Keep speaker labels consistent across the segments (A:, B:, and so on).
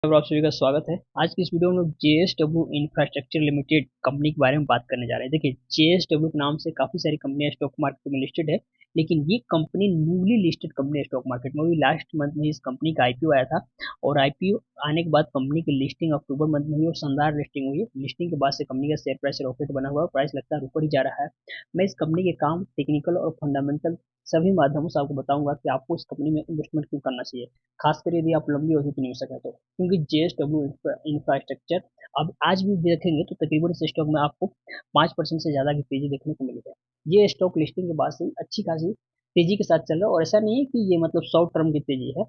A: आप सभी का स्वागत है। आज की इस वीडियो में हम JSW इंफ्रास्ट्रक्चर लिमिटेड कंपनी के बारे में बात करने जा रहे हैं। देखिए, JSW के नाम से काफ़ी सारी कंपनियां स्टॉक मार्केट में लिस्टेड है, लेकिन ये कंपनी न्यूली लिस्टेड कंपनी है स्टॉक मार्केट में। अभी लास्ट मंथ में इस कंपनी का IPO आया था और IPO आने के बाद कंपनी की लिस्टिंग अक्टूबर मंथ में हुई और शानदार लिस्टिंग हुई है। लिस्टिंग के बाद से कंपनी का शेयर प्राइस रॉकेट बना हुआ है, प्राइस लगातार ऊपर ही जा रहा है। मैं इस कंपनी के काम, टेक्निकल और फंडामेंटल सभी माध्यमों से आपको बताऊंगा कि आपको इस कंपनी में इन्वेस्टमेंट क्यों करना चाहिए, खासकर यदि आप लंबी अवधि के निवेशक हैं तो। क्योंकि JSW इंफ्रास्ट्रक्चर अब आज भी देखेंगे तो तकरीबन इस स्टॉक में आपको 5% से ज़्यादा की तेजी देखने को मिली है। ये स्टॉक लिस्टिंग के बाद से ही अच्छी खासी तेजी के साथ चल रहा है और ऐसा नहीं है कि ये मतलब शॉर्ट टर्म की तेजी है।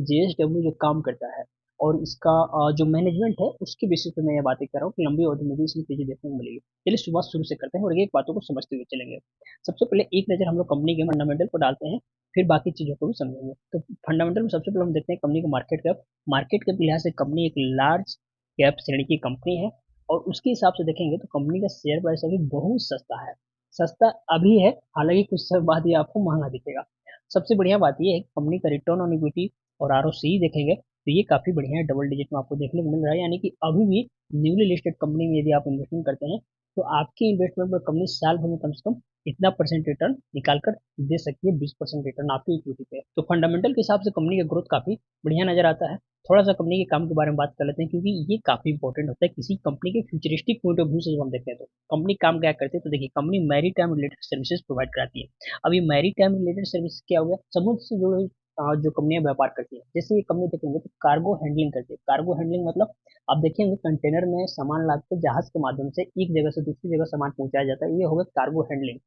A: JSW जो काम करता है और इसका जो मैनेजमेंट है उसके बेसिस पे मैं ये बातें कर रहा हूँ कि लंबी अवधि में भी इसमें तेजी देखने को मिलेगी। चलिए शुरुआत शुरू से करते हैं और एक बातों को समझते हुए चलेंगे। सबसे पहले एक नज़र हम लोग कंपनी के फंडामेंटल पर डालते हैं, फिर बाकी चीज़ों को भी समझेंगे। तो फंडामेंटल में सबसे पहले हम देखते हैं कंपनी का मार्केट कैप। मार्केट के लिहाज से कंपनी एक लार्ज कैप श्रेणी की कंपनी है और उसके हिसाब से देखेंगे तो कंपनी का शेयर प्राइस अभी बहुत सस्ता है। सस्ता अभी है, हालांकि कुछ समय बाद ये आपको महंगा दिखेगा। सबसे बढ़िया बात ये है कि कंपनी का रिटर्न ऑन इक्विटी और ROCE देखेंगे तो ये काफ़ी बढ़िया है, डबल डिजिट में आपको देखने को मिल रहा है। यानी कि अभी भी न्यूली लिस्टेड कंपनी में यदि आप इन्वेस्टमेंट करते हैं तो आपके इन्वेस्टमेंट पर कंपनी साल भर में कम से कम इतना परसेंट रिटर्न निकाल कर दे सकती है, 20% रिटर्न आपकी इक्विटी पे। तो फंडामेंटल के हिसाब से कंपनी का ग्रोथ काफ़ी बढ़िया नजर आता है। थोड़ा सा कंपनी के काम के बारे में बात कर लेते हैं, क्योंकि ये काफ़ी इंपॉर्टेंट होता है किसी कंपनी के फ्यूचरिस्टिक पॉइंट ऑफ व्यू से जब हम देखते हैं। तो कंपनी काम क्या करती है, तो देखिए company maritime related services provide कराती है। अब ये मैरी टाइम रिलेटेड सर्विस क्या हो गया, समुद्र से जुड़ी हुई जो कंपनियां व्यापार करती है। जैसे ये कंपनी देखेंगे तो कार्गो हैंडलिंग करती है। कार्गो हैंडलिंग मतलब आप देखेंगे कंटेनर में सामान लाद के जहाज के माध्यम से एक जगह से दूसरी जगह सामान पहुंचाया जाता है, ये होगा कार्गो हैंडलिंग।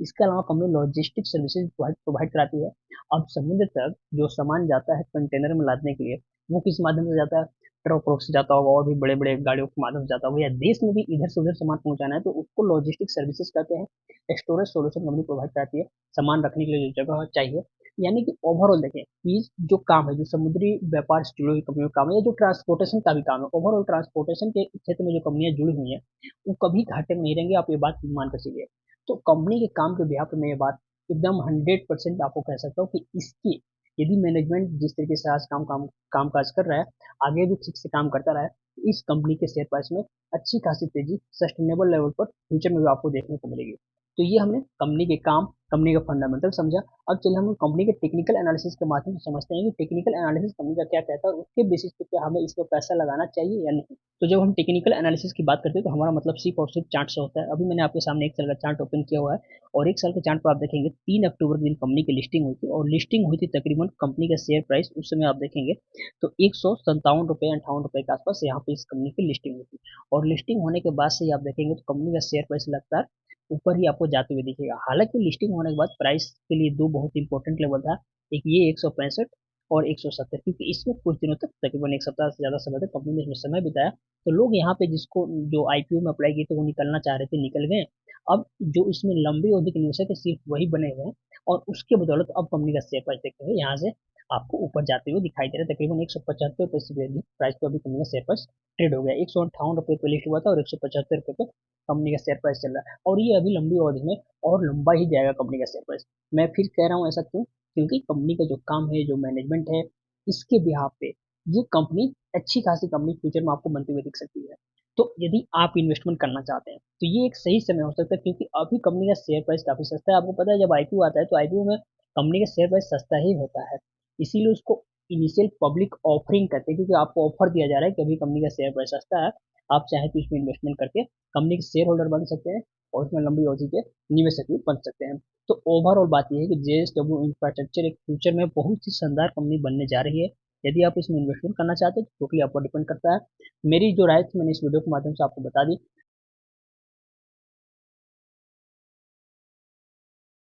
A: इसके अलावा कंपनी लॉजिस्टिक सर्विसेज प्रोवाइड कराती है। अब समुद्र तक जो सामान जाता है कंटेनर में लादने के लिए, वो किस माध्यम से जाता है, ट्रक से जाता होगा और भी बड़े बड़े गाड़ियों के माध्यम से जाता होगा, या देश में भी इधर से उधर सामान पहुंचाना है तो उसको लॉजिस्टिक सर्विसेज कहते हैं। स्टोरेज सोल्यूशन कंपनी प्रोवाइड कराती है, सामान रखने के लिए जो जगह चाहिए। यानी कि ओवरऑल देखें कि जो काम है, जो समुद्री व्यापार से जुड़ी हुई कंपनियों का काम है, या जो ट्रांसपोर्टेशन का भी काम है, ओवरऑल ट्रांसपोर्टेशन के क्षेत्र में जो कंपनियां जुड़ी हुई हैं वो कभी घाटे में नहीं रहेंगी, आप ये बात मान कर चलिए। तो कंपनी के काम के बिहाफ पे मैं ये बात एकदम 100% आपको कह सकता हूँ कि इसकी यदि मैनेजमेंट जिस तरीके से आज काम काज कर रहा है, आगे भी ठीक से काम करता रहा है, तो इस कंपनी के शेयर प्राइस में अच्छी खासी तेजी सस्टेनेबल लेवल पर फ्यूचर में भी आपको देखने को मिलेगी। तो ये हमने कंपनी के काम, कंपनी का फंडामेंटल समझा। अब चलिए हम कंपनी के टेक्निकल एनालिसिस के माध्यम से समझते हैं कि टेक्निकल एनालिसिस कंपनी का क्या कहता है और उसके बेसिस पे क्या हमें इस पर पैसा लगाना चाहिए या नहीं। तो जब हम टेक्निकल एनालिसिस की बात करते हैं तो हमारा मतलब सिर्फ और सिर्फ चार्ट से होता है। अभी मैंने आपके सामने एक साल का चार्ट ओपन किया हुआ है और एक साल के चार्ट पर आप देखेंगे 3 अक्टूबर के दिन कंपनी की लिस्टिंग हुई थी और लिस्टिंग हुई थी तकरीबन कंपनी का शेयर प्राइस उस समय आप देखेंगे तो 157 रुपये 58 रुपये के आसपास यहाँ पे इस कंपनी की लिस्टिंग हुई थी। और लिस्टिंग होने के बाद से आप देखेंगे तो कंपनी का शेयर प्राइस लगातार ऊपर ही आपको जाते हुए दिखेगा। हालांकि लिस्टिंग होने के बाद प्राइस के लिए दो बहुत इंपॉर्टेंट लेवल था, एक ये 165 और 170, क्योंकि इसमें कुछ दिनों तक तकरीबन एक सप्ताह से ज़्यादा समय तक कंपनी ने इसमें समय बिताया। तो लोग यहाँ पे जिसको जो IPO में अप्लाई किए थे वो निकलना चाह रहे थे, निकल गए। अब जो इसमें लंबी अवधि के निवेशक है सिर्फ वही बने हुए हैं और उसके बदौलत अब कंपनी का शेयर प्राइस देखते हुए यहाँ से आपको ऊपर जाते हुए दिखाई दे रहा है। तकरीबन 175 रुपये से प्राइस पे अभी कंपनी का शेयर प्राइस ट्रेड हो गया। 158 रुपये पे लिस्ट हुआ था और 175 रुपये पे कंपनी का शेयर प्राइस चल रहा है और ये अभी लंबी अवधि में और लंबा ही जाएगा कंपनी का शेयर प्राइस। मैं फिर कह रहा हूँ ऐसा क्यों, क्योंकि कंपनी का जो काम है, जो मैनेजमेंट है, इसके बिहाफ पे ये कंपनी अच्छी खासी कंपनी फ्यूचर में आपको बनती हुई दिख सकती है। तो यदि आप इन्वेस्टमेंट करना चाहते हैं तो ये एक सही समय हो सकता है, क्योंकि अभी कंपनी का शेयर प्राइस काफी सस्ता है। आपको पता है जब IPO आता है तो IPO में कंपनी का शेयर प्राइस सस्ता ही होता है, इसीलिए उसको इनिशियल पब्लिक ऑफरिंग कहते हैं, क्योंकि आपको ऑफर दिया जा रहा है कि अभी कंपनी का शेयर प्राइस सस्ता है, आप चाहे तो इसमें इन्वेस्टमेंट करके कंपनी के शेयर होल्डर बन सकते हैं और इसमें लंबी अवधि के निवेशक भी बन सकते हैं। तो ओवरऑल बात यह है कि JSW इंफ्रास्ट्रक्चर एक फ्यूचर में बहुत ही शानदार कंपनी बनने जा रही है। यदि आप इसमें इन्वेस्टमेंट करना चाहते हैं तो टोटली आप पर डिपेंड करता है। मेरी जो राय थी मैंने इस वीडियो के माध्यम से आपको बता दी।